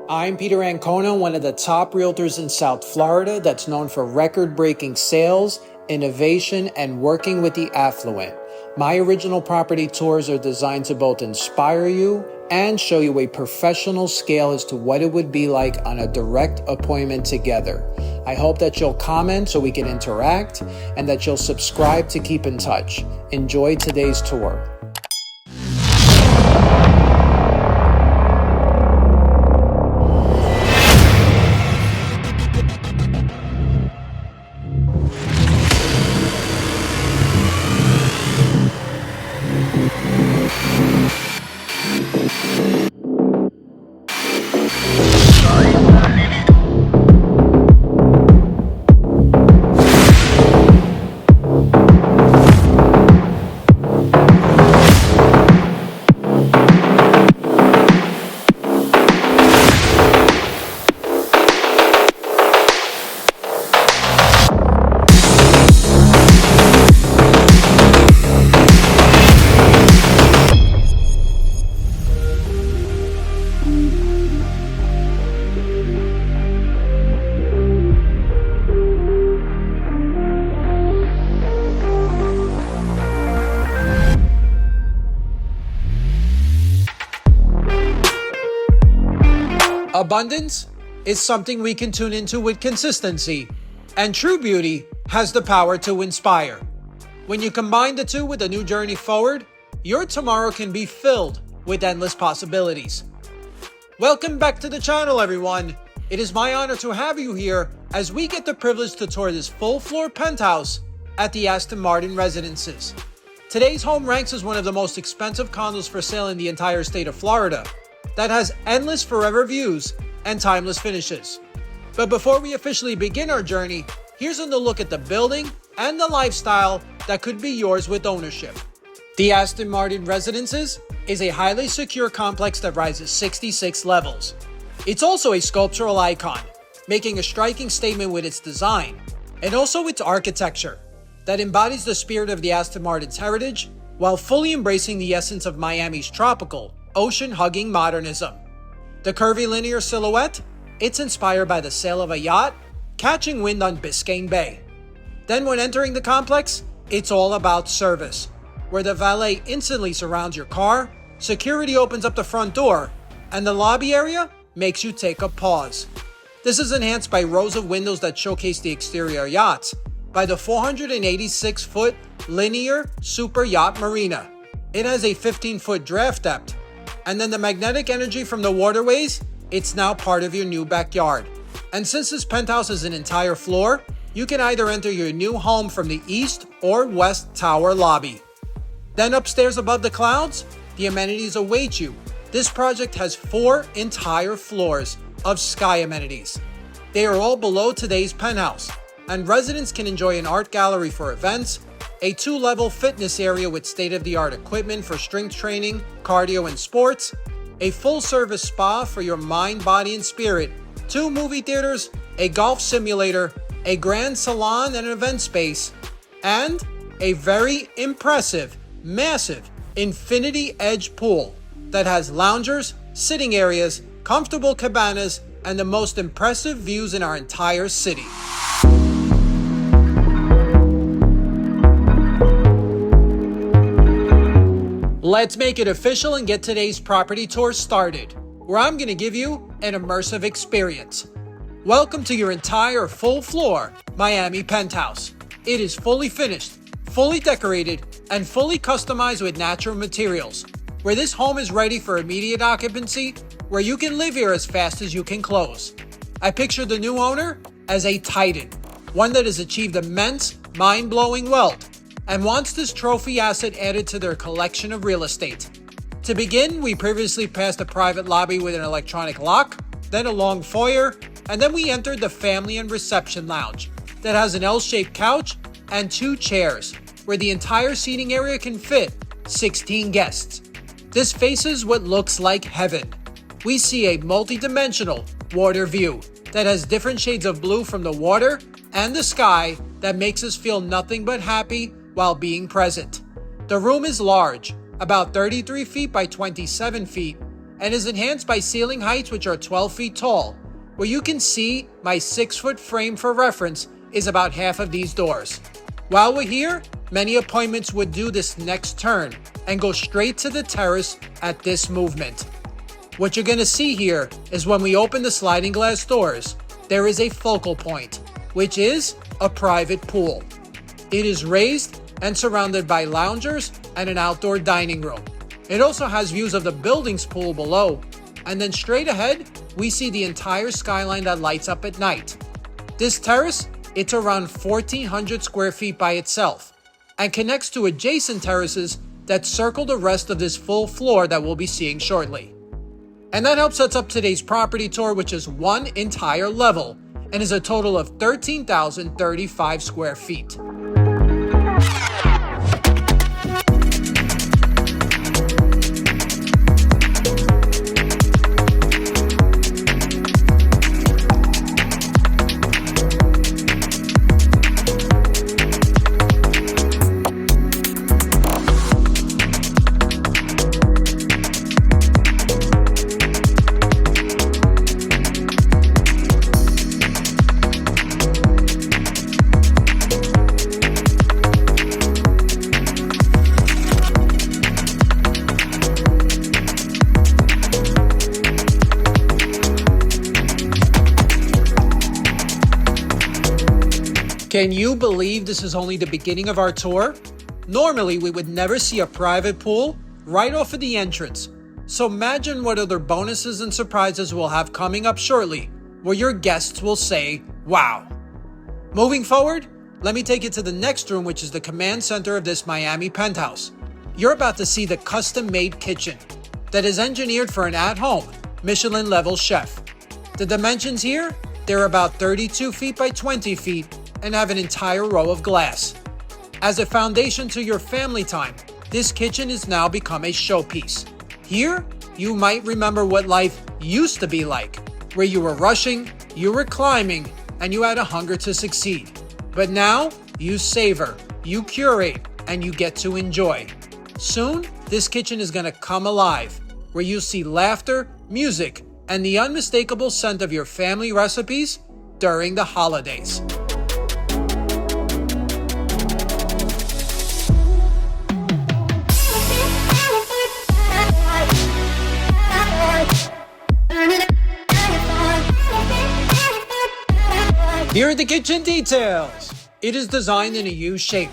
I'm Peter Ancona, one of the top realtors in South Florida that's known for record-breaking sales, innovation, and working with the affluent. My original property tours are designed to both inspire you and show you a professional scale as to what it would be like on a direct appointment together. I hope that you'll comment so we can interact and that you'll subscribe to keep in touch. Enjoy today's tour. Abundance is something we can tune into with consistency, and true beauty has the power to inspire. When you combine the two with a new journey forward, your tomorrow can be filled with endless possibilities. Welcome back to the channel, everyone. It is my honor to have you here as we get the privilege to tour this full-floor penthouse at the Aston Residences. Today's home ranks as one of the most expensive condos for sale in the entire state of Florida, that has endless forever views and timeless finishes. But before we officially begin our journey, here's a look at the building and the lifestyle that could be yours with ownership. The Aston Residences is a highly secure complex that rises 66 levels. It's also a sculptural icon, making a striking statement with its design and also its architecture that embodies the spirit of the Aston Martin's heritage while fully embracing the essence of Miami's tropical, ocean-hugging modernism. The curvy linear silhouette, it's inspired by the sail of a yacht catching wind on Biscayne Bay. Then when entering the complex, it's all about service, where the valet instantly surrounds your car, security opens up the front door, and the lobby area makes you take a pause. This is enhanced by rows of windows that showcase the exterior yachts by the 486-foot linear super yacht marina. It has a 15-foot draft depth, and then the magnetic energy from the waterways, it's now part of your new backyard. And since this penthouse is an entire floor, you can either enter your new home from the east or west tower lobby. Then upstairs above the clouds, the amenities await you. This project has 4 entire floors of sky amenities. They are all below today's penthouse, and residents can enjoy an art gallery for events, a 2-level fitness area with state-of-the-art equipment for strength training, cardio, and sports, a full-service spa for your mind, body, and spirit, 2 movie theaters, a golf simulator, a grand salon and event space, and a very impressive, massive infinity edge pool that has loungers, sitting areas, comfortable cabanas, and the most impressive views in our entire city. Let's make it official and get today's property tour started, where I'm going to give you an immersive experience. Welcome to your entire full-floor Miami penthouse. It is fully finished, fully decorated, and fully customized with natural materials, where this home is ready for immediate occupancy, where you can live here as fast as you can close. I picture the new owner as a titan, one that has achieved immense, mind-blowing wealth, and wants this trophy asset added to their collection of real estate. To begin, we previously passed a private lobby with an electronic lock, then a long foyer, and then we entered the family and reception lounge that has an L-shaped couch and 2 chairs, where the entire seating area can fit 16 guests. This faces what looks like heaven. We see a multi-dimensional water view that has different shades of blue from the water and the sky that makes us feel nothing but happy while being present. The room is large, about 33 feet by 27 feet, and is enhanced by ceiling heights which are 12 feet tall, where you can see my 6-foot frame for reference is about half of these doors. While we're here, many appointments would do this next turn and go straight to the terrace at this movement. What you're going to see here is when we open the sliding glass doors, there is a focal point, which is a private pool. It is raised and surrounded by loungers and an outdoor dining room. It also has views of the building's pool below, and then straight ahead, we see the entire skyline that lights up at night. This terrace, it's around 1,400 square feet by itself, and connects to adjacent terraces that circle the rest of this full floor that we'll be seeing shortly. And that helps set up today's property tour, which is one entire level and is a total of 13,035 square feet. Can you believe this is only the beginning of our tour? Normally, we would never see a private pool right off of the entrance. So imagine what other bonuses and surprises we'll have coming up shortly, where your guests will say, wow. Moving forward, let me take you to the next room, which is the command center of this Miami penthouse. You're about to see the custom-made kitchen that is engineered for an at-home Michelin-level chef. The dimensions here, they're about 32 feet by 20 feet, and have an entire row of glass. As a foundation to your family time, this kitchen has now become a showpiece. Here, you might remember what life used to be like, where you were rushing, you were climbing, and you had a hunger to succeed. But now, you savor, you curate, and you get to enjoy. Soon, this kitchen is going to come alive, where you see laughter, music, and the unmistakable scent of your family recipes during the holidays. Here are the kitchen details. It is designed in a U shape.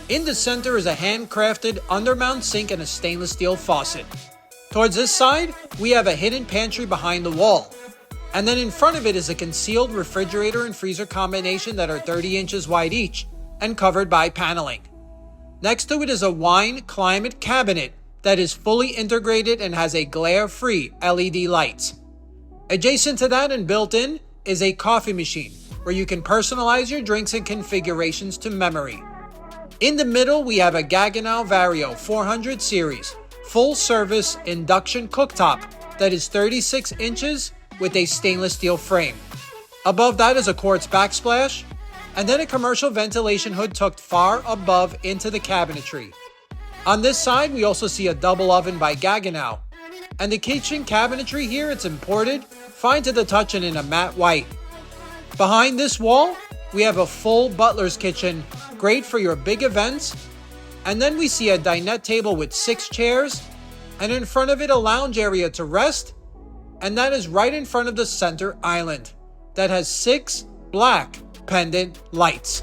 In the center is a handcrafted undermount sink and a stainless steel faucet. Towards this side, we have a hidden pantry behind the wall. And then in front of it is a concealed refrigerator and freezer combination that are 30 inches wide each and covered by paneling. Next to it is a wine climate cabinet that is fully integrated and has a glare-free LED lights. Adjacent to that and built in is a coffee machine, where you can personalize your drinks and configurations to memory. In the middle, we have a Gaggenau Vario 400 series full-service induction cooktop that is 36 inches with a stainless steel frame. Above that is a quartz backsplash, and then a commercial ventilation hood tucked far above into the cabinetry. On this side, we also see a double oven by Gaggenau, and the kitchen cabinetry here, it's imported, fine to the touch and in a matte white. Behind this wall, we have a full butler's kitchen, great for your big events. And then we see a dinette table with 6 chairs, and in front of it a lounge area to rest. And that is right in front of the center island that has 6 black pendant lights.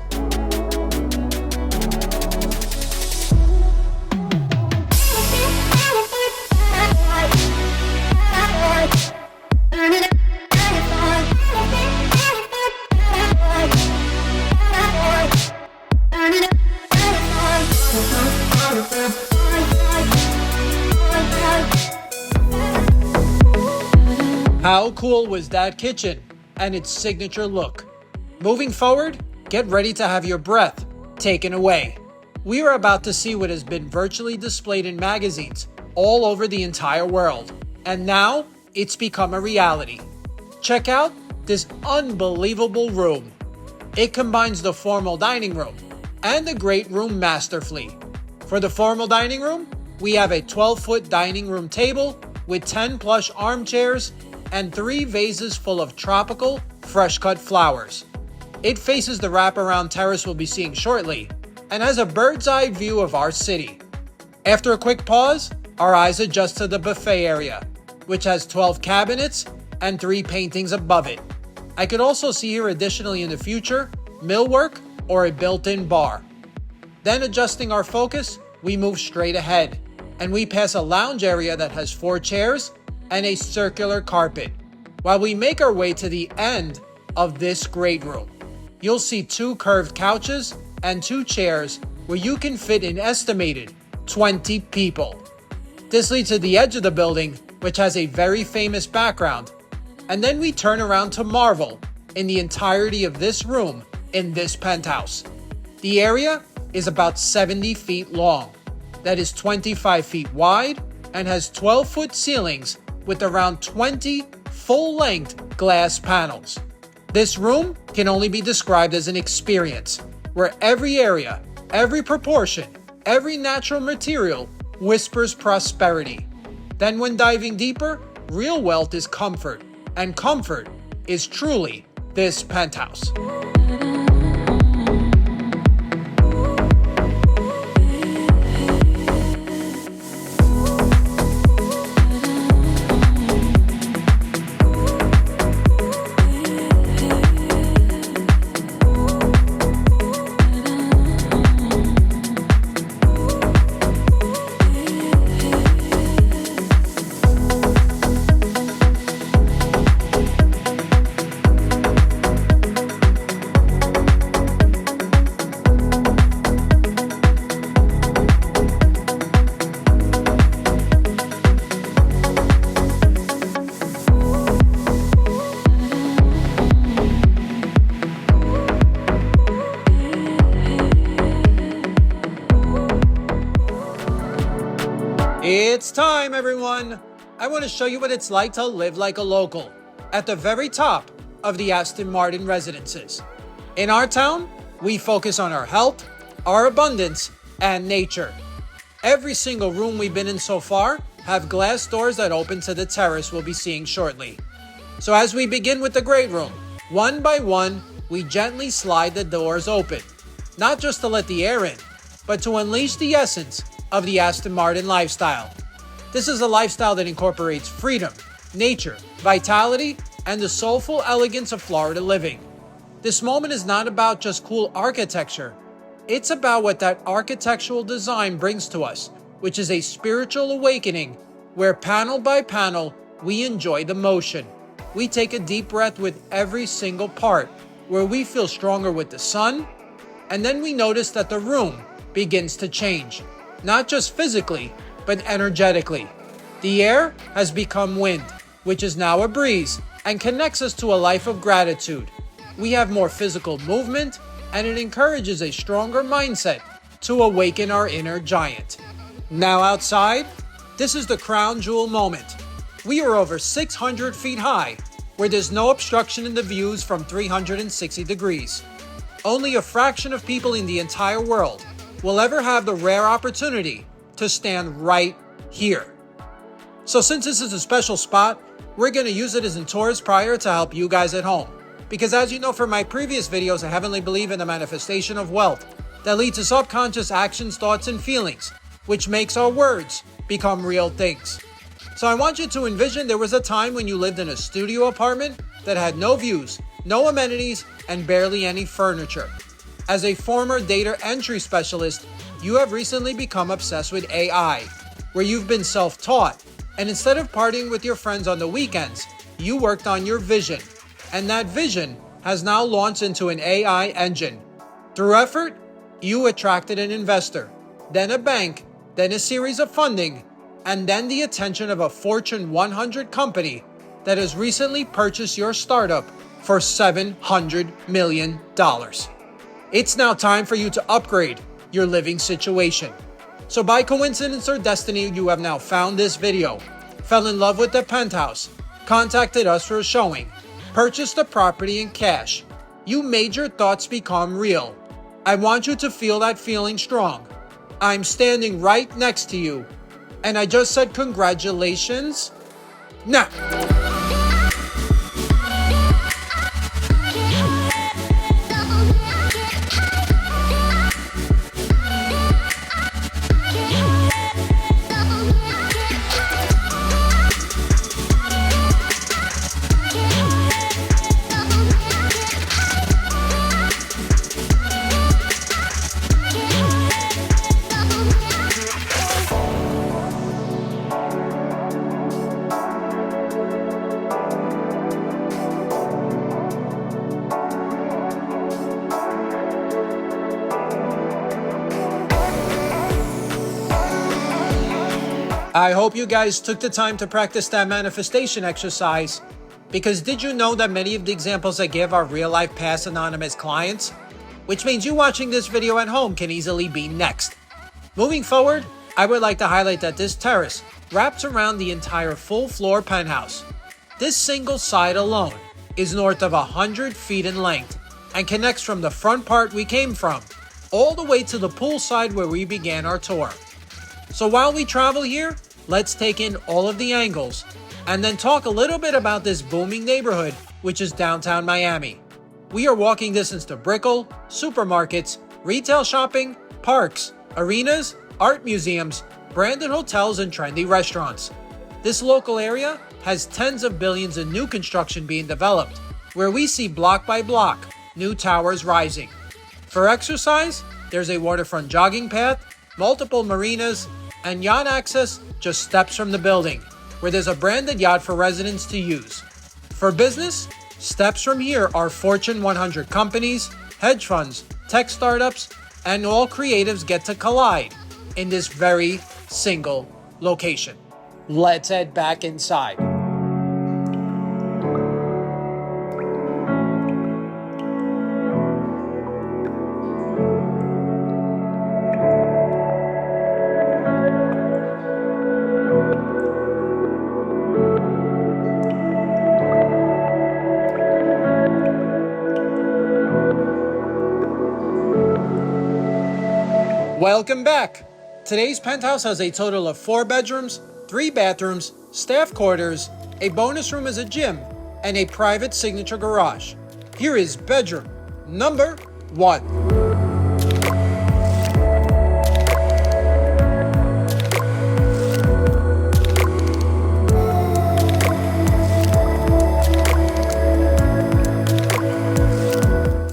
How cool was that kitchen and its signature look? Moving forward, get ready to have your breath taken away. We are about to see what has been virtually displayed in magazines all over the entire world, and now it's become a reality. Check out this unbelievable room. It combines the formal dining room and the great room masterfully. For the formal dining room, we have a 12-foot dining room table with 10 plush armchairs and 3 vases full of tropical, fresh-cut flowers. It faces the wraparound terrace we'll be seeing shortly and has a bird's-eye view of our city. After a quick pause, our eyes adjust to the buffet area, which has 12 cabinets and 3 paintings above it. I could also see here additionally in the future, millwork or a built-in bar. Then adjusting our focus, we move straight ahead and we pass a lounge area that has 4 chairs and a circular carpet. While we make our way to the end of this great room, you'll see 2 curved couches and 2 chairs where you can fit an estimated 20 people. This leads to the edge of the building, which has a very famous background. And then we turn around to marvel in the entirety of this room in this penthouse. The area is about 70 feet long. That is 25 feet wide and has 12-foot ceilings with around 20 full-length glass panels. This room can only be described as an experience where every area, every proportion, every natural material whispers prosperity. Then when diving deeper, real wealth is comfort, and comfort is truly this penthouse. It's time, everyone! I want to show you what it's like to live like a local at the very top of the Aston Martin residences. In our town, we focus on our health, our abundance, and nature. Every single room we've been in so far have glass doors that open to the terrace we'll be seeing shortly. So as we begin with the great room, one by one, we gently slide the doors open, not just to let the air in, but to unleash the essence of the Aston Martin lifestyle. This is a lifestyle that incorporates freedom, nature, vitality, and the soulful elegance of Florida living. This moment is not about just cool architecture. It's about what that architectural design brings to us, which is a spiritual awakening where panel by panel, we enjoy the motion. We take a deep breath with every single part, where we feel stronger with the sun, and then we notice that the room begins to change. Not just physically, but energetically. The air has become wind, which is now a breeze and connects us to a life of gratitude. We have more physical movement, and it encourages a stronger mindset to awaken our inner giant. Now outside, this is the crown jewel moment. We are over 600 feet high, where there's no obstruction in the views from 360 degrees. Only a fraction of people in the entire world will ever have the rare opportunity to stand right here. So since this is a special spot, we're going to use it as a tourist prior to help you guys at home. Because as you know from my previous videos, I heavily believe in the manifestation of wealth that leads to subconscious actions, thoughts, and feelings, which makes our words become real things. So I want you to envision there was a time when you lived in a studio apartment that had no views, no amenities, and barely any furniture. As a former data entry specialist, you have recently become obsessed with AI, where you've been self-taught, and instead of partying with your friends on the weekends, you worked on your vision, and that vision has now launched into an AI engine. Through effort, you attracted an investor, then a bank, then a series of funding, and then the attention of a Fortune 100 company that has recently purchased your startup for $700 million. It's now time for you to upgrade your living situation. So by coincidence or destiny, you have now found this video, fell in love with the penthouse, contacted us for a showing, purchased the property in cash. You made your thoughts become real. I want you to feel that feeling strong. I'm standing right next to you, And I just said congratulations? Nah. I hope you guys took the time to practice that manifestation exercise, because did you know that many of the examples I give are real-life past anonymous clients? Which means you watching this video at home can easily be next. Moving forward, I would like to highlight that this terrace wraps around the entire full-floor penthouse. This single side alone is north of 100 feet in length and connects from the front part we came from all the way to the pool side where we began our tour. So while we travel here, let's take in all of the angles and then talk a little bit about this booming neighborhood, which is downtown Miami. We are walking distance to Brickell, supermarkets, retail shopping, parks, arenas, art museums, branded hotels, and trendy restaurants. This local area has tens of billions in new construction being developed, where we see block by block new towers rising. For exercise, there's a waterfront jogging path, multiple marinas, and yacht access just steps from the building, where there's a branded yacht for residents to use. For business, steps from here are Fortune 100 companies, hedge funds, tech startups, and all creatives get to collide in this very single location. Let's head back inside. Welcome back. Today's penthouse has a total of 4 bedrooms, 3 bathrooms, staff quarters, a bonus room as a gym, and a private signature garage. Here is bedroom number 1.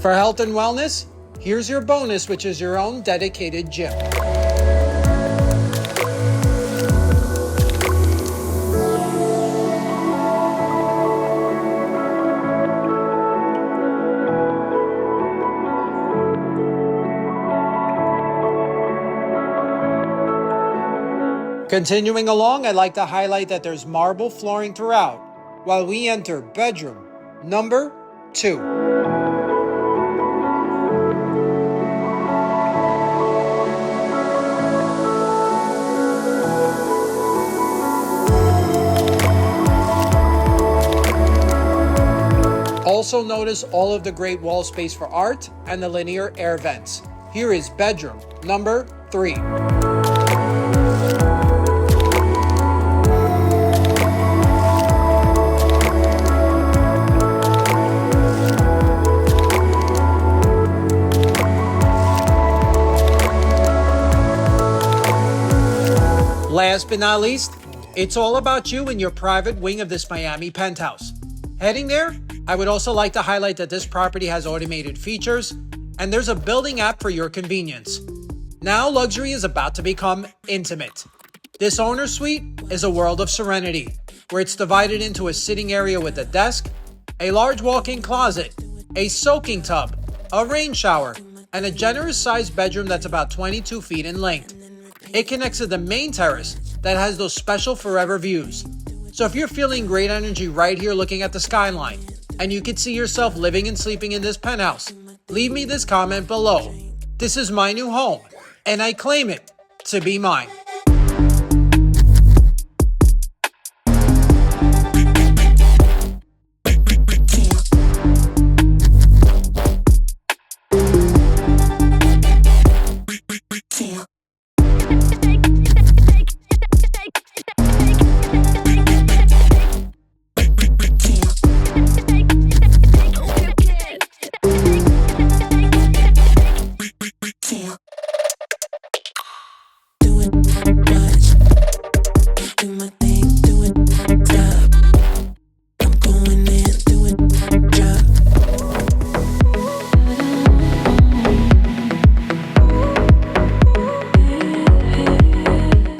For health and wellness, here's your bonus, which is your own dedicated gym. Continuing along, I'd like to highlight that there's marble flooring throughout, while we enter bedroom number 2. Also notice all of the great wall space for art and the linear air vents. Here is bedroom number 3. Last but not least, it's all about you and your private wing of this Miami penthouse. Heading there, I would also like to highlight that this property has automated features, and there's a building app for your convenience. Now luxury is about to become intimate. This owner suite is a world of serenity, where it's divided into a sitting area with a desk, a large walk-in closet, a soaking tub, a rain shower, and a generous-sized bedroom that's about 22 feet in length. It connects to the main terrace that has those special forever views. So if you're feeling great energy right here looking at the skyline, and you could see yourself living and sleeping in this penthouse, leave me this comment below. This is my new home, and I claim it to be mine.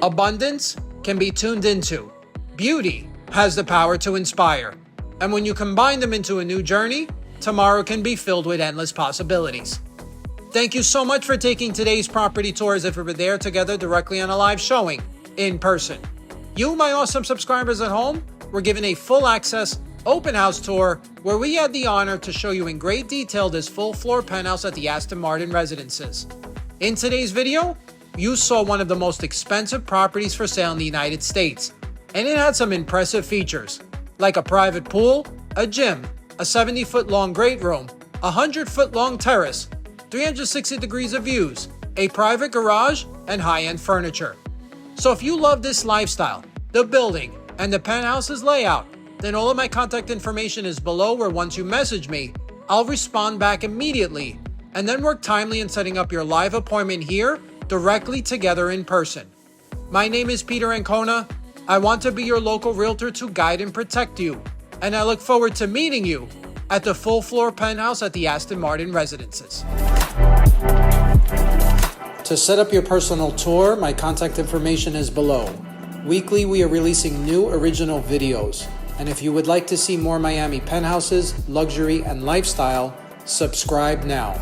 Abundance can be tuned into. Beauty has the power to inspire. And when you combine them into a new journey, tomorrow can be filled with endless possibilities. Thank you so much for taking today's property tour as if we were there together directly on a live showing in person. You, my awesome subscribers at home, were given a full access open house tour where we had the honor to show you in great detail this full floor penthouse at the Aston Martin residences. In today's video, you saw one of the most expensive properties for sale in the United States, and it had some impressive features, like a private pool, a gym, a 70-foot long great room, a 100-foot long terrace, 360 degrees of views, a private garage, and high-end furniture. So if you love this lifestyle, the building, and the penthouse's layout, then all of my contact information is below, where once you message me, I'll respond back immediately and then work timely in setting up your live appointment here directly together in person. My name is Peter Ancona. I want to be your local realtor to guide and protect you, and I look forward to meeting you at the full floor penthouse at the Aston Martin residences. To set up your personal tour, my contact information is below. Weekly, we are releasing new original videos. And if you would like to see more Miami penthouses, luxury, and lifestyle, subscribe now.